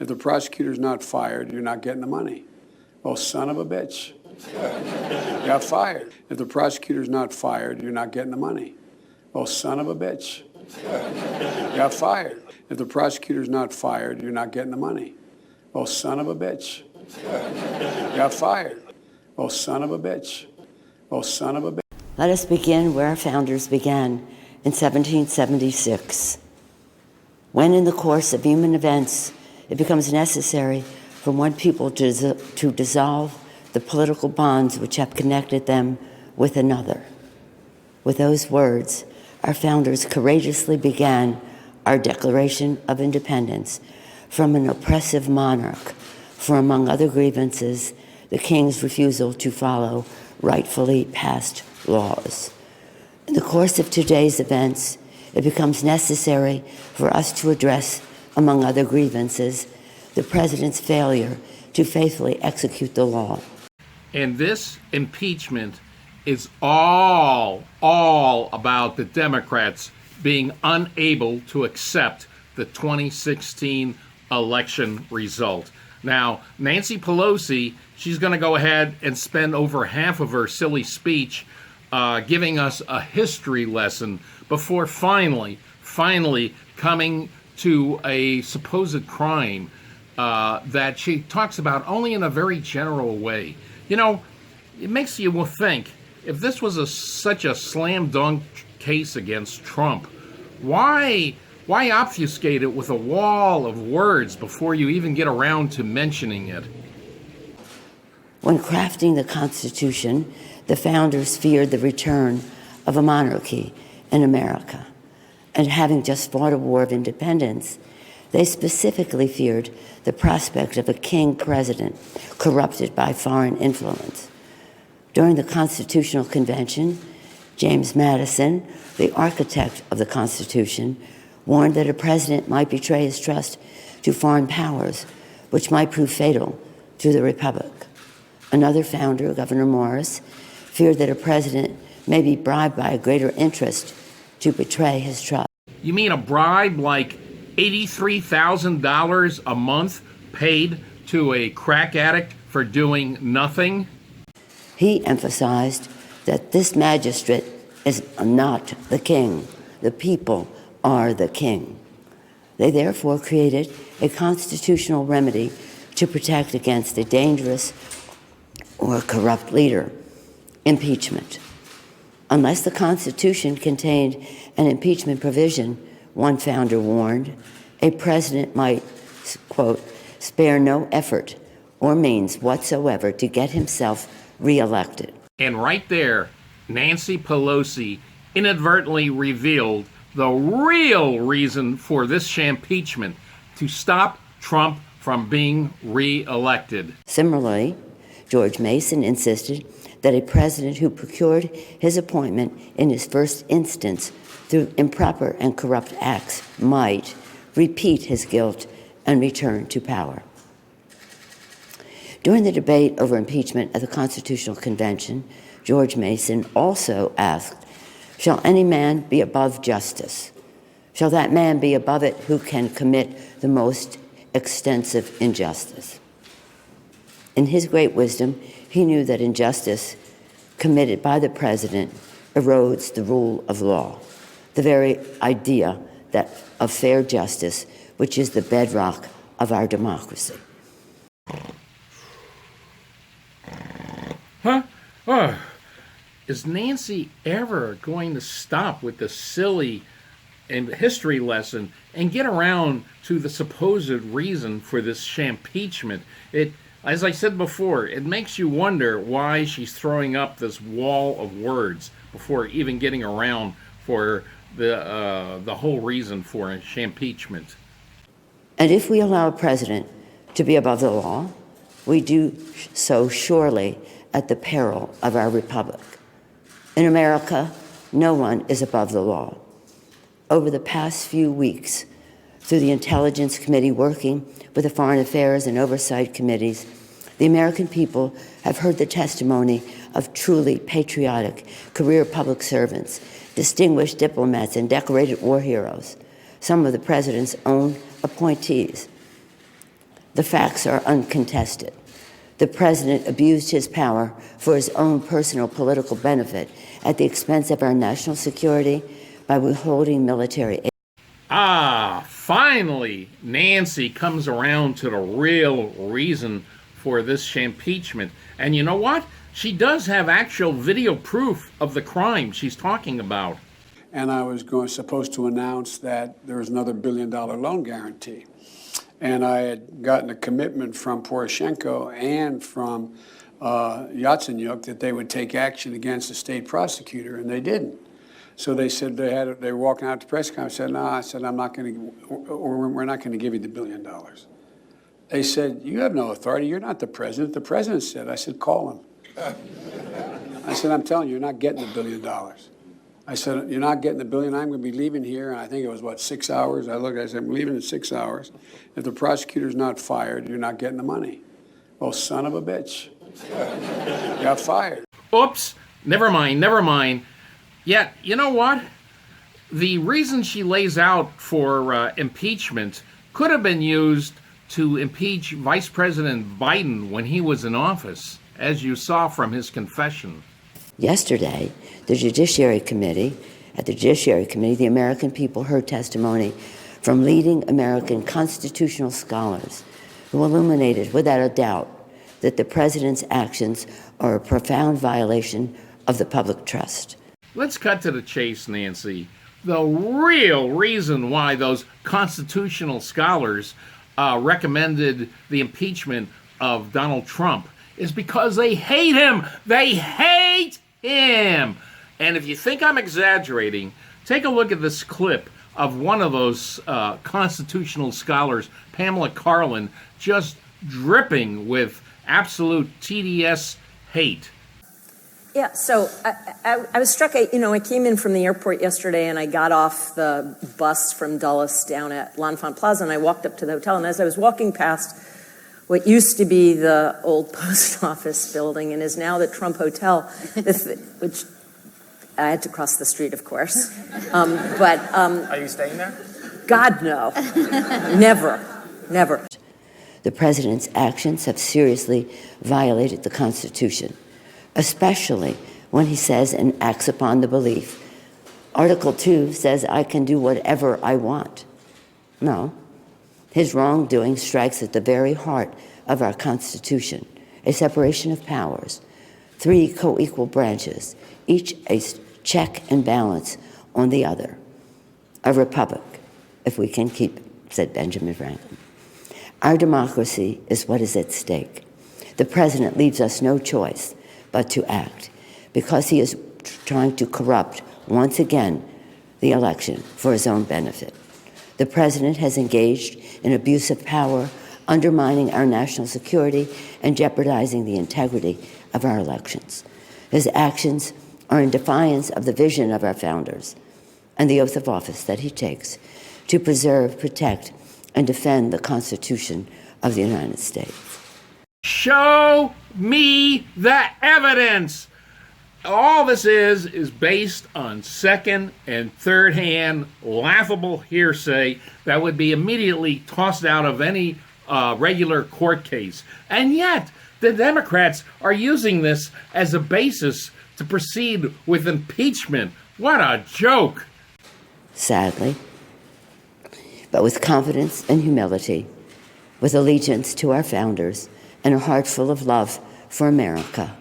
If the prosecutor's not fired, you're not getting the money. Well, son of a bitch. You got fired. If the prosecutor's not fired, you're not getting the money. Well, son of a bitch. You got fired. If the prosecutor's not fired, you're not getting the money. Well, son of a bitch. You got fired. Well, son of a bitch. Well, son of a bitch. Let us begin where our founders began in 1776, when in the course of human events it becomes necessary for one people to dissolve the political bonds which have connected them with another. With those words, our founders courageously began our Declaration of Independence from an oppressive monarch for, among other grievances, the king's refusal to follow rightfully passed laws. In the course of today's events, it becomes necessary for us to address, among other grievances, the president's failure to faithfully execute the law. And this impeachment is all about the Democrats being unable to accept the 2016 election result. Now, Nancy Pelosi, she's going to go ahead and spend over half of her silly speech giving us a history lesson before finally coming to a supposed crime that she talks about only in a very general way. You know, it makes you think, if this was such a slam dunk case against Trump, why obfuscate it with a wall of words before you even get around to mentioning it? When crafting the Constitution, the founders feared the return of a monarchy in America. And having just fought a war of independence, they specifically feared the prospect of a king president corrupted by foreign influence. During the Constitutional Convention, James Madison, the architect of the Constitution, warned that a president might betray his trust to foreign powers, which might prove fatal to the Republic. Another founder, Governor Morris, feared that a president may be bribed by a greater interest to betray his trust. You mean a bribe like $83,000 a month paid to a crack addict for doing nothing? He emphasized that this magistrate is not the king. The people are the king. They therefore created a constitutional remedy to protect against a dangerous or corrupt leader: impeachment. Unless the Constitution contained an impeachment provision, one founder warned, a president might, quote, spare no effort or means whatsoever to get himself reelected. And right there, Nancy Pelosi inadvertently revealed the real reason for this impeachment: to stop Trump from being reelected. Similarly, George Mason insisted that a president who procured his appointment in his first instance through improper and corrupt acts might repeat his guilt and return to power. During the debate over impeachment at the Constitutional Convention, George Mason also asked, "Shall any man be above justice? Shall that man be above it who can commit the most extensive injustice?" In his great wisdom, he knew that injustice committed by the president erodes the rule of law, the very idea of fair justice, which is the bedrock of our democracy. Huh? Is Nancy ever going to stop with the silly and history lesson and get around to the supposed reason for this impeachment? As I said before, it makes you wonder why she's throwing up this wall of words before even getting around for the whole reason for impeachment. And if we allow a president to be above the law, we do so surely at the peril of our republic. In America, no one is above the law. Over the past few weeks, through the Intelligence Committee working with the Foreign Affairs and Oversight Committees, the American people have heard the testimony of truly patriotic career public servants, distinguished diplomats, and decorated war heroes, some of the president's own appointees. The facts are uncontested. The president abused his power for his own personal political benefit at the expense of our national security by withholding military aid. Finally, Nancy comes around to the real reason for this impeachment. And you know what? She does have actual video proof of the crime she's talking about. And I was supposed to announce that there was another $1 billion loan guarantee. And I had gotten a commitment from Poroshenko and from Yatsenyuk that they would take action against the state prosecutor, and they didn't. So they said they were walking out to press conference. I said, no, I said, I'm not going to, or we're not going to give you the $1 billion. They said, you have no authority. You're not the president. The president said. I said, call him. I said, I'm telling you, you're not getting the $1 billion. I said, you're not getting the $1 billion. I'm going to be leaving here. And I think it was, 6 hours? I said, I'm leaving in 6 hours. If the prosecutor's not fired, you're not getting the money. Well, son of a bitch. Got fired. Oops, never mind. Yet, you know what? The reason she lays out for impeachment could have been used to impeach Vice President Biden when he was in office, as you saw from his confession. Yesterday, at the Judiciary Committee, the American people heard testimony from leading American constitutional scholars who illuminated without a doubt that the president's actions are a profound violation of the public trust. Let's cut to the chase, Nancy. The real reason why those constitutional scholars recommended the impeachment of Donald Trump is because they hate him. They hate him. And if you think I'm exaggerating, take a look at this clip of one of those constitutional scholars, Pamela Karlan, just dripping with absolute TDS hate. Yeah, so I was struck. I came in from the airport yesterday, and I got off the bus from Dulles down at L'Enfant Plaza, and I walked up to the hotel. And as I was walking past what used to be the old post office building and is now the Trump Hotel, which I had to cross the street, of course. Are you staying there? God, no. Never. The president's actions have seriously violated the Constitution, especially when he says and acts upon the belief. Article 2 says I can do whatever I want. No. His wrongdoing strikes at the very heart of our Constitution, a separation of powers, 3 co-equal branches, each a check and balance on the other. A republic, if we can keep it, said Benjamin Franklin. Our democracy is what is at stake. The president leaves us no choice but to act, because he is trying to corrupt, once again, the election for his own benefit. The president has engaged in abuse of power, undermining our national security and jeopardizing the integrity of our elections. His actions are in defiance of the vision of our founders and the oath of office that he takes to preserve, protect, and defend the Constitution of the United States. Show me the evidence. All this is based on second and third hand laughable hearsay that would be immediately tossed out of any regular court case. And yet, the Democrats are using this as a basis to proceed with impeachment. What a joke. Sadly, but with confidence and humility, with allegiance to our founders, and a heart full of love for America,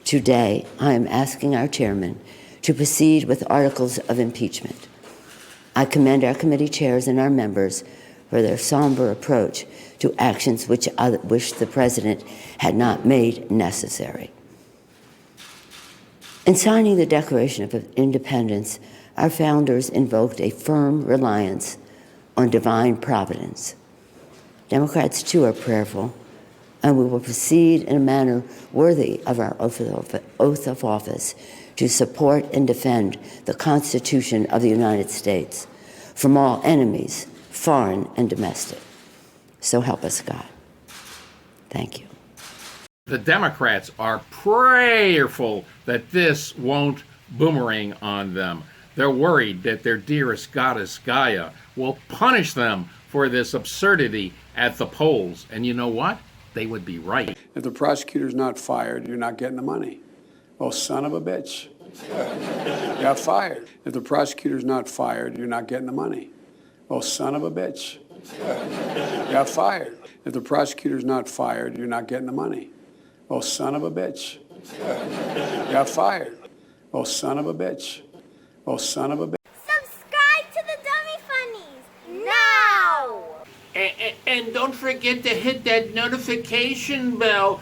today I am asking our chairman to proceed with articles of impeachment. I commend our committee chairs and our members for their somber approach to actions which the president had not made necessary. In signing the Declaration of Independence, our founders invoked a firm reliance on divine providence. Democrats, too, are prayerful, and we will proceed in a manner worthy of our oath of office to support and defend the Constitution of the United States from all enemies, foreign and domestic. So help us God. Thank you. The Democrats are prayerful that this won't boomerang on them. They're worried that their dearest goddess Gaia will punish them for this absurdity at the polls. And you know what? They would be right. If the prosecutor's not fired, you're not getting the money. Oh, son of a bitch. You got fired. If the prosecutor's not fired, you're not getting the money. Oh, son of a bitch. You got fired. If the prosecutor's not fired, you're not getting the money. Oh, son of a bitch. You got fired. Oh, son of a bitch. Oh, son of a bitch. Subscribe to the Dummy Funnies now! And don't forget to hit that notification bell